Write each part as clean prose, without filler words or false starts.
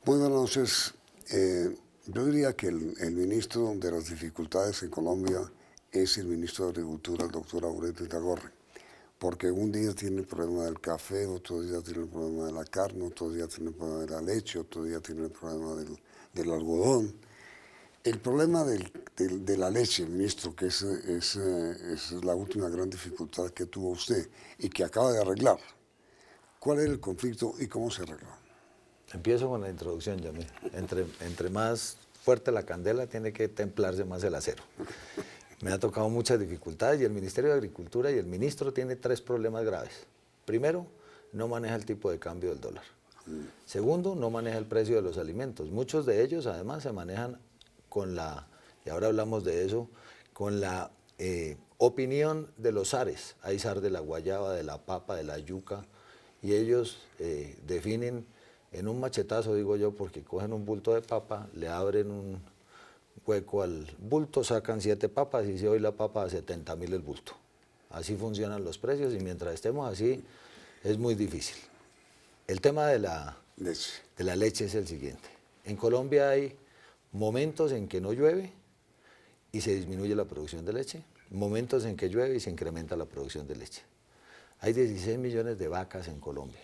Muy buenas noches. Yo diría que el ministro de las dificultades en Colombia es el ministro de Agricultura, el doctor Aurelio Tagorre, porque un día tiene el problema del café, otro día tiene el problema de la carne, otro día tiene el problema de la leche, otro día tiene el problema del algodón. El problema de la leche, ministro, que es la última gran dificultad que tuvo usted y que acaba de arreglar. ¿Cuál era el conflicto y cómo se arregló? Empiezo con la introducción, Yamil. Entre más fuerte la candela, tiene que templarse más el acero. Me ha tocado muchas dificultades y el Ministerio de Agricultura y el ministro tiene tres problemas graves. Primero, no maneja el tipo de cambio del dólar. Segundo, no maneja el precio de los alimentos. Muchos de ellos, además, se manejan con la, y ahora hablamos de eso, con la opinión de los zares. Hay zar de la guayaba, de la papa, de la yuca, y ellos definen en un machetazo, digo yo, porque cogen un bulto de papa, le abren un hueco al bulto, sacan 7 papas y si hoy la papa a 70.000 el bulto. Así funcionan los precios y mientras estemos así es muy difícil. El tema de la leche es el siguiente. En Colombia hay momentos en que no llueve y se disminuye la producción de leche, momentos en que llueve y se incrementa la producción de leche. Hay 16 millones de vacas en Colombia.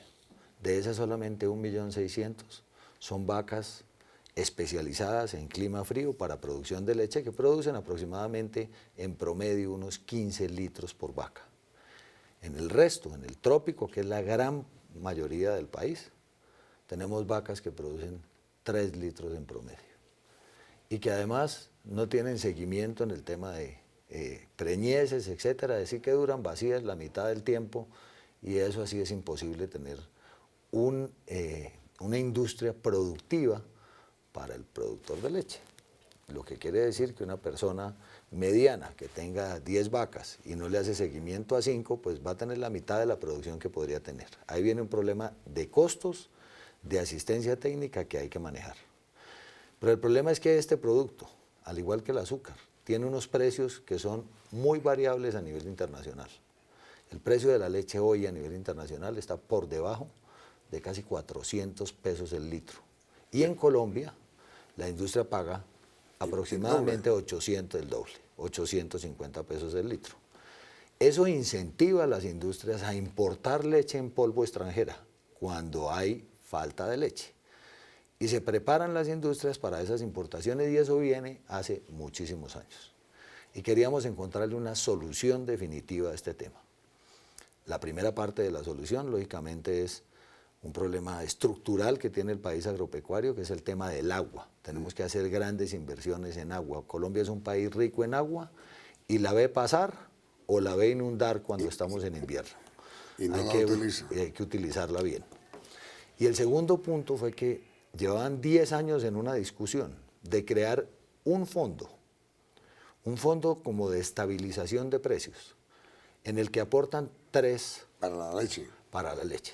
De esas solamente 1.600.000 son vacas especializadas en clima frío para producción de leche que producen aproximadamente en promedio unos 15 litros por vaca. En el resto, en el trópico, que es la gran mayoría del país, tenemos vacas que producen 3 litros en promedio y que además no tienen seguimiento en el tema de preñeces, etcétera, es decir, que duran vacías la mitad del tiempo y eso así es imposible tener una industria productiva para el productor de leche. Lo que quiere decir que una persona mediana que tenga 10 vacas y no le hace seguimiento a 5, pues va a tener la mitad de la producción que podría tener. Ahí viene un problema de costos, de asistencia técnica que hay que manejar. Pero el problema es que este producto, al igual que el azúcar, tiene unos precios que son muy variables a nivel internacional. El precio de la leche hoy a nivel internacional está por debajo de casi 400 pesos el litro. Y en Colombia, la industria paga aproximadamente 800, el doble, 850 pesos el litro. Eso incentiva a las industrias a importar leche en polvo extranjera cuando hay falta de leche. Y se preparan las industrias para esas importaciones y eso viene hace muchísimos años. Y queríamos encontrarle una solución definitiva a este tema. La primera parte de la solución, lógicamente, es un problema estructural que tiene el país agropecuario, que es el tema del agua. Tenemos que hacer grandes inversiones en agua. Colombia es un país rico en agua y la ve pasar o la ve inundar cuando estamos en invierno. Y no hay que utilizarla bien. Y el segundo punto fue que llevaban 10 años en una discusión de crear un fondo como de estabilización de precios, en el que aportan 3 para la leche. Para la leche.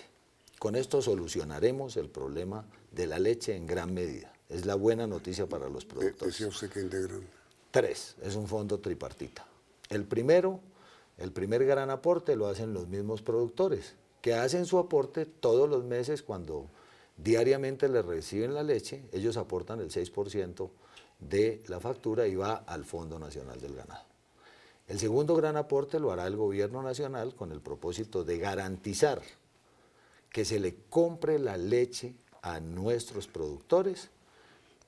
Con esto solucionaremos el problema de la leche en gran medida. Es la buena noticia para los productores. ¿Decía usted que integran? 3, es un fondo tripartita. El primer gran aporte lo hacen los mismos productores, que hacen su aporte todos los meses cuando diariamente les reciben la leche, ellos aportan el 6% de la factura y va al Fondo Nacional del Ganado. El segundo gran aporte lo hará el gobierno nacional con el propósito de garantizar que se le compre la leche a nuestros productores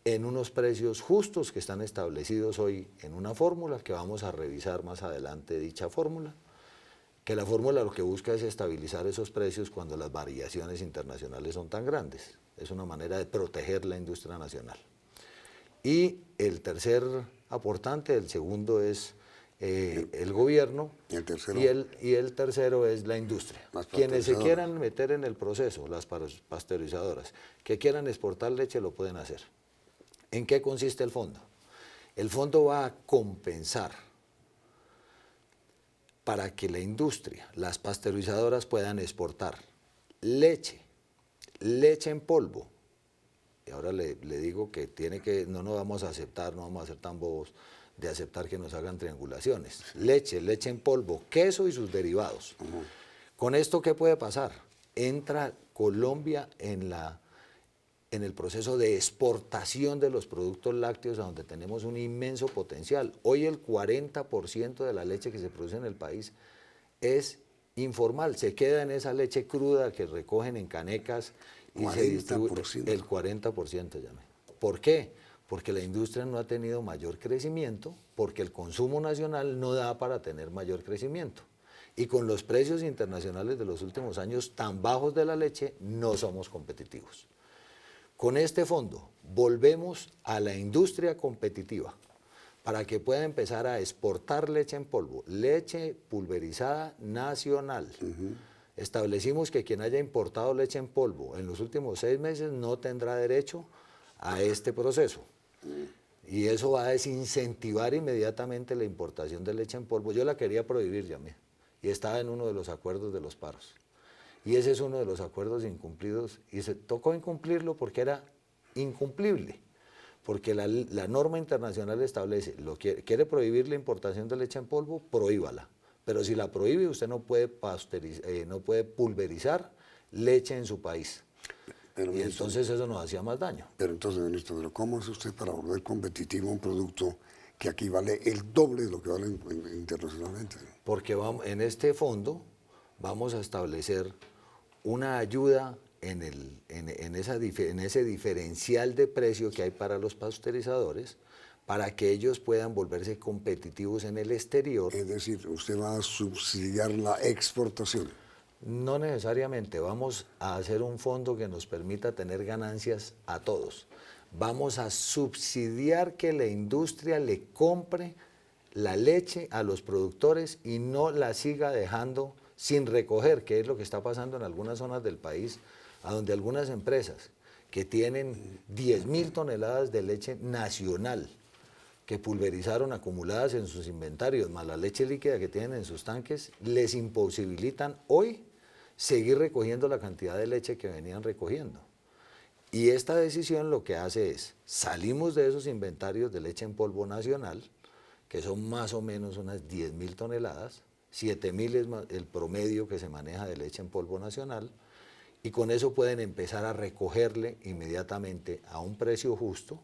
en unos precios justos que están establecidos hoy en una fórmula que vamos a revisar más adelante dicha fórmula, que la fórmula lo que busca es estabilizar esos precios cuando las variaciones internacionales son tan grandes. Es una manera de proteger la industria nacional. Y el tercer aportante, el segundo es el gobierno y el tercero es la industria. Quienes se quieran meter en el proceso, las pasteurizadoras, que quieran exportar leche lo pueden hacer. ¿En qué consiste el fondo? El fondo va a compensar para que la industria, las pasteurizadoras puedan exportar leche en polvo. Y ahora le digo que no nos vamos a aceptar, no vamos a ser tan bobos de aceptar que nos hagan triangulaciones. Leche en polvo, queso y sus derivados. Con esto, ¿qué puede pasar? Entra Colombia en la en el proceso de exportación de los productos lácteos, a donde tenemos un inmenso potencial. Hoy el 40% de la leche que se produce en el país es informal, se queda en esa leche cruda que recogen en canecas y se distribuye 40%. el 40%. ¿Por qué? Porque la industria no ha tenido mayor crecimiento, porque el consumo nacional no da para tener mayor crecimiento. Y con los precios internacionales de los últimos años tan bajos de la leche, no somos competitivos. Con este fondo volvemos a la industria competitiva para que pueda empezar a exportar leche en polvo, leche pulverizada nacional. Establecimos que quien haya importado leche en polvo en los últimos 6 meses no tendrá derecho a este proceso. Y eso va a desincentivar inmediatamente la importación de leche en polvo. Yo la quería prohibir, Yamé, y estaba en uno de los acuerdos de los paros. Y ese es uno de los acuerdos incumplidos, y se tocó incumplirlo porque era incumplible, porque la norma internacional establece, quiere prohibir la importación de leche en polvo, prohíbala. Pero si la prohíbe, usted no puede pulverizar leche en su país. Pero, y ministro, entonces eso nos hacía más daño. Pero entonces, ministro, ¿cómo hace usted para volver competitivo un producto que aquí vale el doble de lo que vale internacionalmente? Porque en este fondo vamos a establecer una ayuda en ese diferencial de precio que hay para los pasteurizadores, para que ellos puedan volverse competitivos en el exterior. Es decir, usted va a subsidiar la exportación. No necesariamente, vamos a hacer un fondo que nos permita tener ganancias a todos. Vamos a subsidiar que la industria le compre la leche a los productores y no la siga dejando sin recoger, que es lo que está pasando en algunas zonas del país, a donde algunas empresas que tienen 10.000 toneladas de leche nacional que pulverizaron acumuladas en sus inventarios, más la leche líquida que tienen en sus tanques, les imposibilitan hoy seguir recogiendo la cantidad de leche que venían recogiendo. Y esta decisión lo que hace es, salimos de esos inventarios de leche en polvo nacional, que son más o menos unas 10.000 toneladas, 7.000 es el promedio que se maneja de leche en polvo nacional, y con eso pueden empezar a recogerle inmediatamente a un precio justo,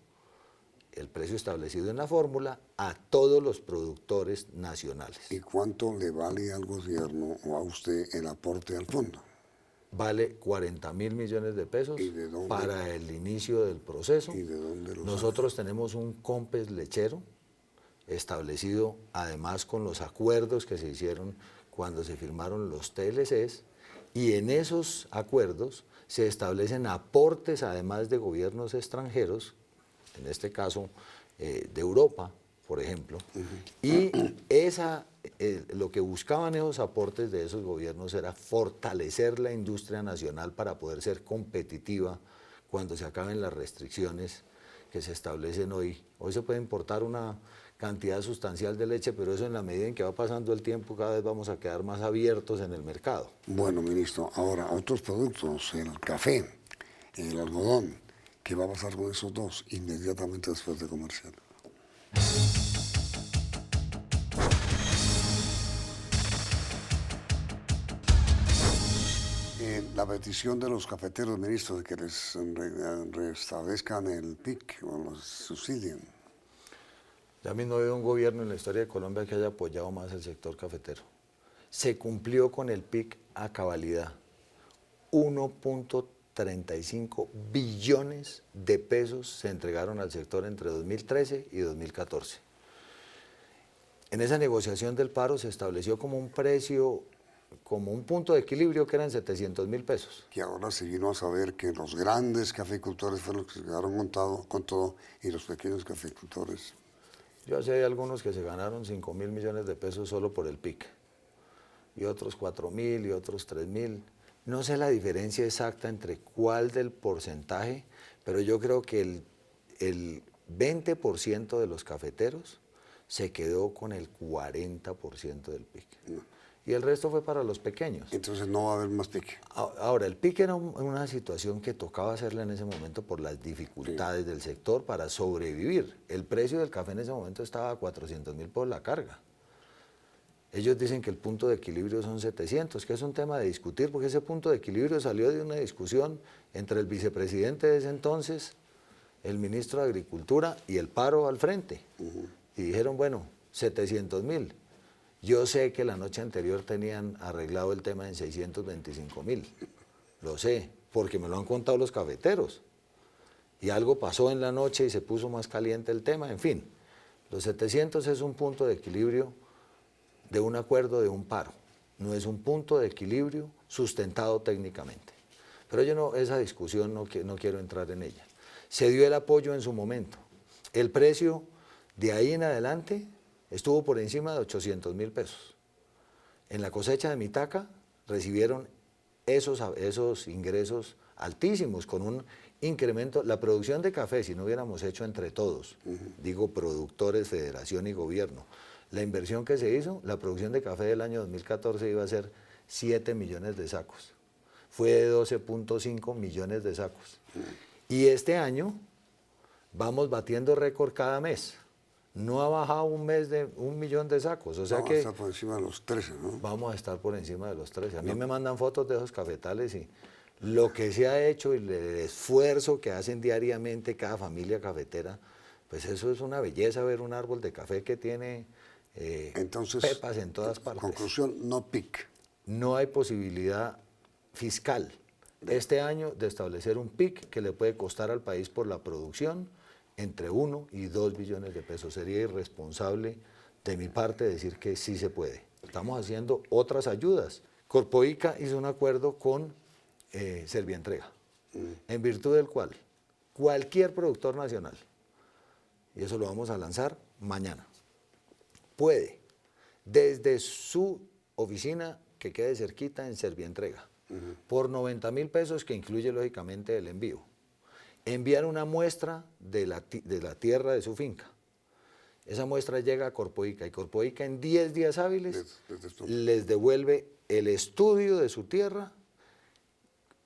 el precio establecido en la fórmula, a todos los productores nacionales. ¿Y cuánto le vale al gobierno o a usted el aporte al fondo? Vale 40.000 millones de pesos para el inicio del proceso. ¿Y de dónde lo Nosotros tenemos un COMPES lechero establecido además con los acuerdos que se hicieron cuando se firmaron los TLCs, y en esos acuerdos se establecen aportes además de gobiernos extranjeros, en este caso de Europa, por ejemplo, y lo que buscaban esos aportes de esos gobiernos era fortalecer la industria nacional para poder ser competitiva cuando se acaben las restricciones que se establecen hoy. Hoy se puede importar una cantidad sustancial de leche, pero eso en la medida en que va pasando el tiempo cada vez vamos a quedar más abiertos en el mercado. Bueno, ministro, ahora otros productos, el café, el algodón, ¿qué va a pasar con esos dos inmediatamente después de comercial? La petición de los cafeteros, ministro, de que les restablezcan el PIC o los subsidien. Ya mismo no ha habido un gobierno en la historia de Colombia que haya apoyado más el sector cafetero. Se cumplió con el PIC a cabalidad. 1.35 billones de pesos se entregaron al sector entre 2013 y 2014. En esa negociación del paro se estableció como un precio, como un punto de equilibrio que eran 700.000 pesos. Que ahora se vino a saber que los grandes cafeicultores fueron los que se quedaron con todo y los pequeños cafeicultores. Yo sé de algunos que se ganaron 5.000 millones de pesos solo por el PIC, y otros 4.000 y otros 3.000. No sé la diferencia exacta entre cuál del porcentaje, pero yo creo que el 20% de los cafeteros se quedó con el 40% del PIC. No. Y el resto fue para los pequeños. Entonces no va a haber más PIC. Ahora, el PIC era una situación que tocaba hacerla en ese momento por las dificultades del sector para sobrevivir. El precio del café en ese momento estaba a 400.000 por la carga. Ellos dicen que el punto de equilibrio son 700, que es un tema de discutir, porque ese punto de equilibrio salió de una discusión entre el vicepresidente de ese entonces, el ministro de Agricultura y el paro al frente. Y dijeron, bueno, 700.000. Yo sé que la noche anterior tenían arreglado el tema en 625.000. Lo sé, porque me lo han contado los cafeteros. Y algo pasó en la noche y se puso más caliente el tema, en fin. Los 700 es un punto de equilibrio de un acuerdo de un paro. No es un punto de equilibrio sustentado técnicamente. Pero yo no, esa discusión no quiero entrar en ella. Se dio el apoyo en su momento. El precio de ahí en adelante estuvo por encima de 800.000 pesos. En la cosecha de Mitaca recibieron esos ingresos altísimos, con un incremento. La producción de café, si no hubiéramos hecho entre todos, digo productores, federación y gobierno, la inversión que se hizo, la producción de café del año 2014 iba a ser 7 millones de sacos. Fue de 12.5 millones de sacos. Y este año vamos batiendo récord cada mes. No ha bajado un mes de 1 millón de sacos. O sea vamos a estar por encima de los 13, ¿no? Vamos a estar por encima de los 13. A mí me mandan fotos de esos cafetales y lo que se ha hecho y el esfuerzo que hacen diariamente cada familia cafetera, pues eso es una belleza, ver un árbol de café que tiene Entonces, pepas en todas partes. Conclusión, no PIC. No hay posibilidad fiscal este año de establecer un PIC que le puede costar al país por la producción entre 1 y 2 billones de pesos. Sería irresponsable de mi parte decir que sí se puede. Estamos haciendo otras ayudas. Corpoica hizo un acuerdo con Servientrega, en virtud del cual cualquier productor nacional, y eso lo vamos a lanzar mañana, puede, desde su oficina que quede cerquita en Servientrega, por 90.000 pesos, que incluye lógicamente el envío, enviar una muestra de la tierra de su finca. Esa muestra llega a Corpoica y Corpoica en 10 días hábiles les devuelve el estudio de su tierra,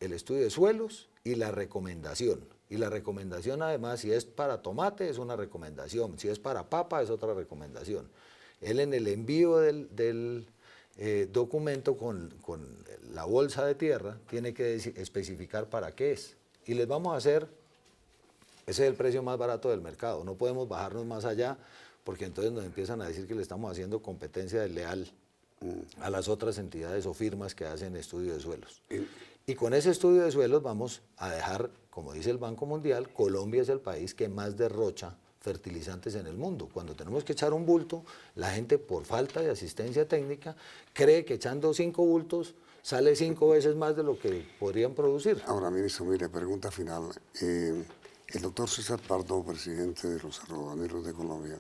el estudio de suelos y la recomendación. Y la recomendación, además, si es para tomate es una recomendación, si es para papa es otra recomendación. Él, en el envío del documento con la bolsa de tierra, tiene que especificar para qué es. Y les vamos a hacer, ese es el precio más barato del mercado, no podemos bajarnos más allá, porque entonces nos empiezan a decir que le estamos haciendo competencia desleal a las otras entidades o firmas que hacen estudio de suelos. Y con ese estudio de suelos vamos a dejar, como dice el Banco Mundial, Colombia es el país que más derrocha fertilizantes en el mundo. Cuando tenemos que echar un bulto, la gente, por falta de asistencia técnica, cree que echando 5 bultos sale 5 veces más de lo que podrían producir. Ahora, ministro, mire, pregunta final. El doctor César Pardo, presidente de los algodoneros de Colombia,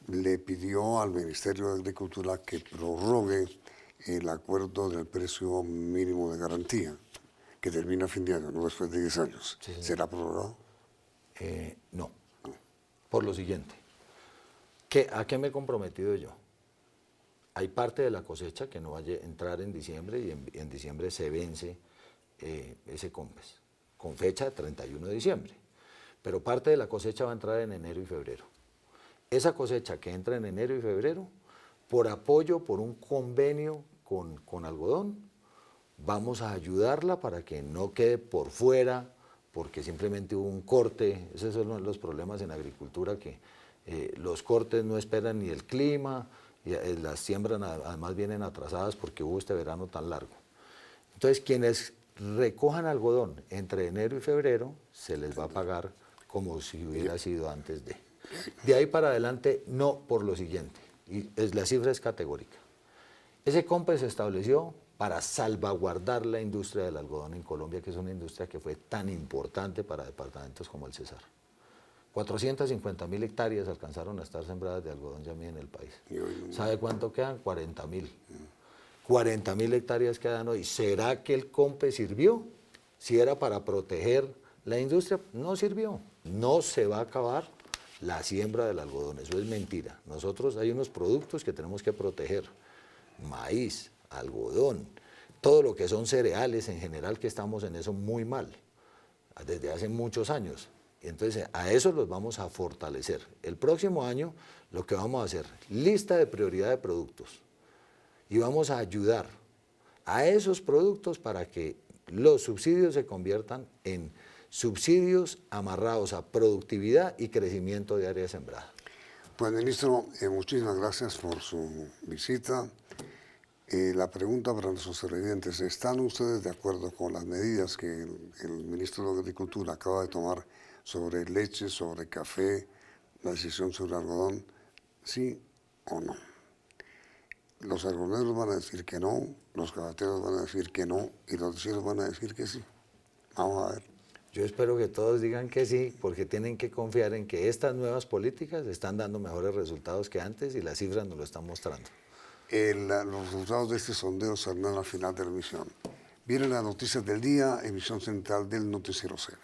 le pidió al Ministerio de Agricultura que prorrogue el acuerdo del precio mínimo de garantía, que termina a fin de año, no después de 10 años. Sí, ¿será prorrogado? No. Por lo siguiente, ¿a qué me he comprometido yo? Hay parte de la cosecha que no va a entrar en diciembre y en diciembre se vence ese COMPES, con fecha de 31 de diciembre. Pero parte de la cosecha va a entrar en enero y febrero. Esa cosecha que entra en enero y febrero, por apoyo, por un convenio con algodón, vamos a ayudarla para que no quede por fuera, porque simplemente hubo un corte. Esos son los problemas en agricultura, que los cortes no esperan ni el clima, y las siembras además vienen atrasadas porque hubo este verano tan largo. Entonces, quienes recojan algodón entre enero y febrero, se les va a pagar como si hubiera sido antes de. De ahí para adelante, no, por lo siguiente, y la cifra es categórica. Ese COMPES se estableció para salvaguardar la industria del algodón en Colombia, que es una industria que fue tan importante para departamentos como el Cesar. 450.000 hectáreas alcanzaron a estar sembradas de algodón yamí en el país. ¿Sabe cuánto quedan? 40.000. 40.000 hectáreas quedan hoy. ¿Será que el COMPES sirvió? Si era para proteger la industria, no sirvió. No se va a acabar la siembra del algodón, eso es mentira. Nosotros hay unos productos que tenemos que proteger. Maíz, algodón, todo lo que son cereales en general, que estamos en eso muy mal, desde hace muchos años. Y entonces a eso los vamos a fortalecer. El próximo año lo que vamos a hacer, lista de prioridad de productos. y vamos a ayudar a esos productos para que los subsidios se conviertan en subsidios amarrados a productividad y crecimiento de área sembrada. Pues, ministro, muchísimas gracias por su visita. La pregunta para nuestros televidentes: ¿están ustedes de acuerdo con las medidas que el ministro de Agricultura acaba de tomar sobre leche, sobre café, la decisión sobre algodón? ¿Sí o no? Los algodoneros van a decir que no, los cafeteros van a decir que no y los lecheros van a decir que sí. Vamos a ver. Yo espero que todos digan que sí, porque tienen que confiar en que estas nuevas políticas están dando mejores resultados que antes y las cifras nos lo están mostrando. Los resultados de este sondeo saldrán al final de la emisión. Vienen las noticias del día, emisión central del Noticiero CB.